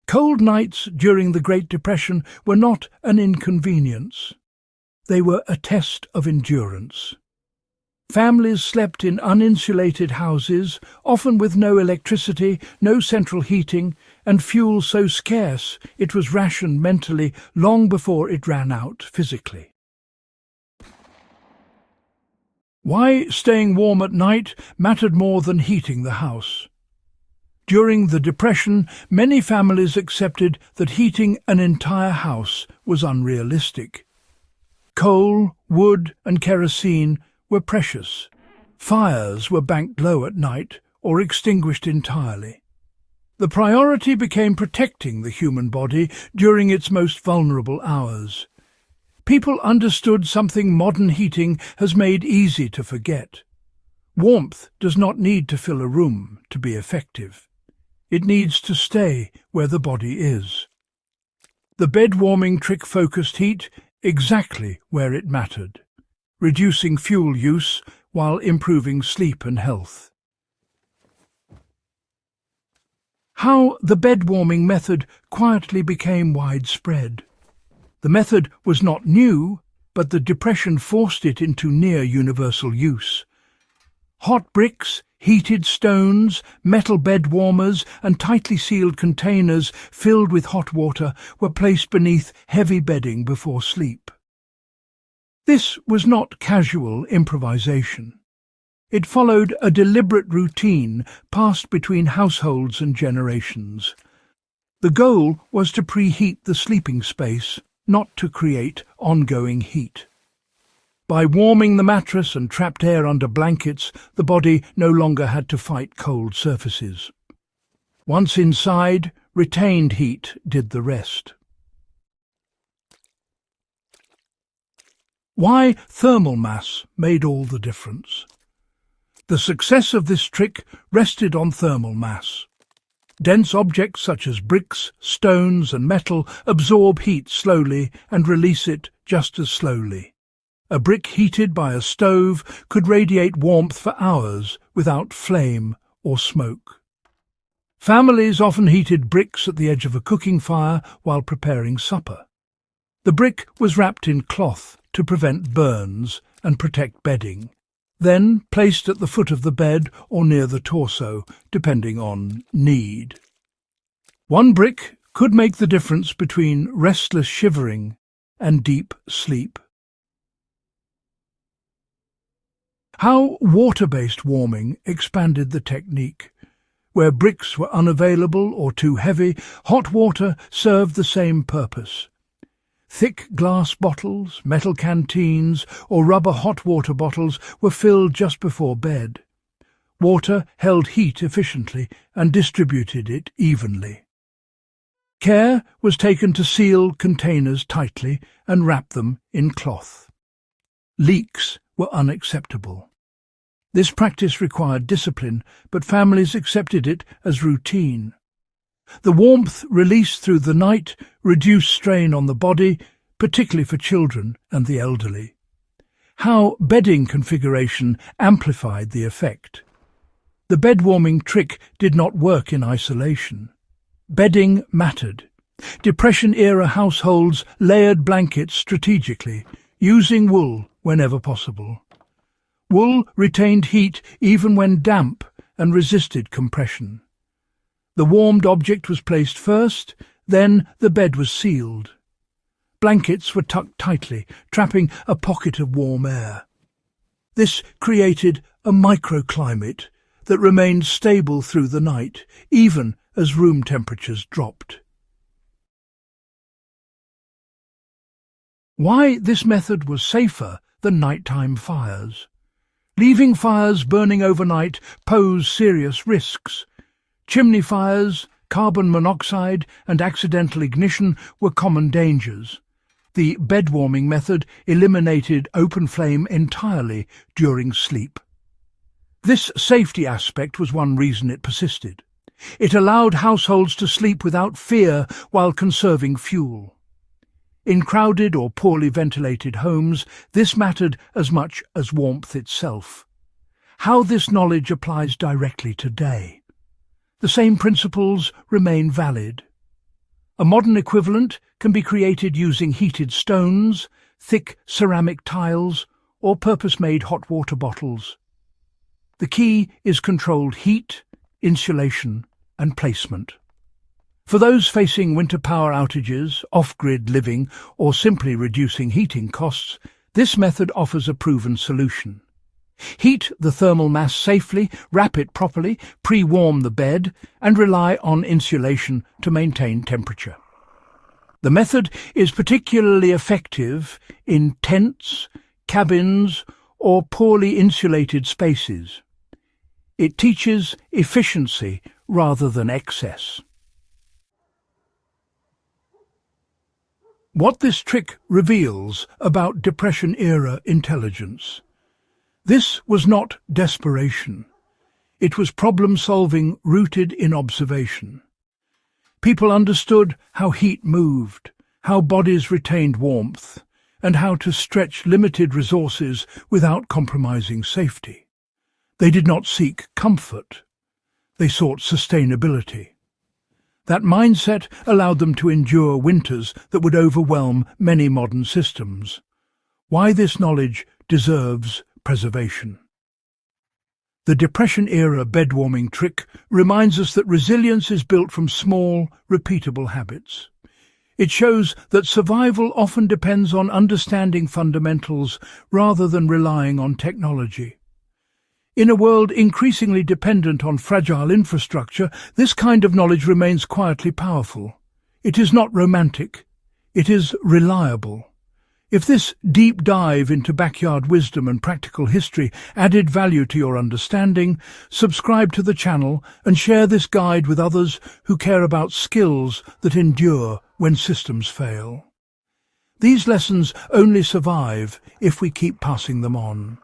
Cold nights during the Great Depression were not an inconvenience. They were a test of endurance. Families slept in uninsulated houses, often with no electricity, no central heating, and fuel so scarce it was rationed mentally long before it ran out physically. Why staying warm at night mattered more than heating the house. During the Depression, many families accepted that heating an entire house was unrealistic. Coal, wood, and kerosene were precious. Fires were banked low at night or extinguished entirely. The priority became protecting the human body during its most vulnerable hours. People understood something modern heating has made easy to forget. Warmth does not need to fill a room to be effective. It needs to stay where the body is. The bed-warming trick focused heat exactly where it mattered, reducing fuel use while improving sleep and health. How the bed-warming method quietly became widespread. The method was not new, but the Depression forced it into near-universal use. Hot bricks, heated stones, metal bed warmers, and tightly sealed containers filled with hot water were placed beneath heavy bedding before sleep. This was not casual improvisation. It followed a deliberate routine passed between households and generations. The goal was to preheat the sleeping space, not to create ongoing heat. By warming the mattress and trapped air under blankets, the body no longer had to fight cold surfaces. Once inside, retained heat did the rest. Why thermal mass made all the difference. The success of this trick rested on thermal mass. Dense objects such as bricks, stones and metal absorb heat slowly and release it just as slowly. A brick heated by a stove could radiate warmth for hours without flame or smoke. Families often heated bricks at the edge of a cooking fire while preparing supper. The brick was wrapped in cloth to prevent burns and protect bedding, then placed at the foot of the bed or near the torso, depending on need. One brick could make the difference between restless shivering and deep sleep. How water-based warming expanded the technique. Where bricks were unavailable or too heavy, hot water served the same purpose. Thick glass bottles, metal canteens, or rubber hot water bottles were filled just before bed. Water held heat efficiently and distributed it evenly. Care was taken to seal containers tightly and wrap them in cloth. Leaks were unacceptable. This practice required discipline, but families accepted it as routine. The warmth released through the night reduced strain on the body, particularly for children and the elderly. How bedding configuration amplified the effect. The bed-warming trick did not work in isolation. Bedding mattered. Depression-era households layered blankets strategically, using wool whenever possible. Wool retained heat even when damp and resisted compression. The warmed object was placed first, then the bed was sealed. Blankets were tucked tightly, trapping a pocket of warm air. This created a microclimate that remained stable through the night, even as room temperatures dropped. Why this method was safer than nighttime fires. Leaving fires burning overnight posed serious risks. Chimney fires, carbon monoxide, and accidental ignition were common dangers. The bed-warming method eliminated open flame entirely during sleep. This safety aspect was one reason it persisted. It allowed households to sleep without fear while conserving fuel. In crowded or poorly ventilated homes, this mattered as much as warmth itself. How this knowledge applies directly today. The same principles remain valid. A modern equivalent can be created using heated stones, thick ceramic tiles, or purpose-made hot water bottles. The key is controlled heat, insulation, and placement. For those facing winter power outages, off-grid living, or simply reducing heating costs, this method offers a proven solution. Heat the thermal mass safely, wrap it properly, pre-warm the bed, and rely on insulation to maintain temperature. The method is particularly effective in tents, cabins, or poorly insulated spaces. It teaches efficiency rather than excess. What this trick reveals about Depression-era intelligence. This was not desperation. It was problem-solving rooted in observation. People understood how heat moved, how bodies retained warmth, and how to stretch limited resources without compromising safety. They did not seek comfort. They sought sustainability. That mindset allowed them to endure winters that would overwhelm many modern systems. Why this knowledge deserves preservation. The Depression-era bed-warming trick reminds us that resilience is built from small, repeatable habits. It shows that survival often depends on understanding fundamentals rather than relying on technology. In a world increasingly dependent on fragile infrastructure, this kind of knowledge remains quietly powerful. It is not romantic. It is reliable. If this deep dive into backyard wisdom and practical history added value to your understanding, subscribe to the channel and share this guide with others who care about skills that endure when systems fail. These lessons only survive if we keep passing them on.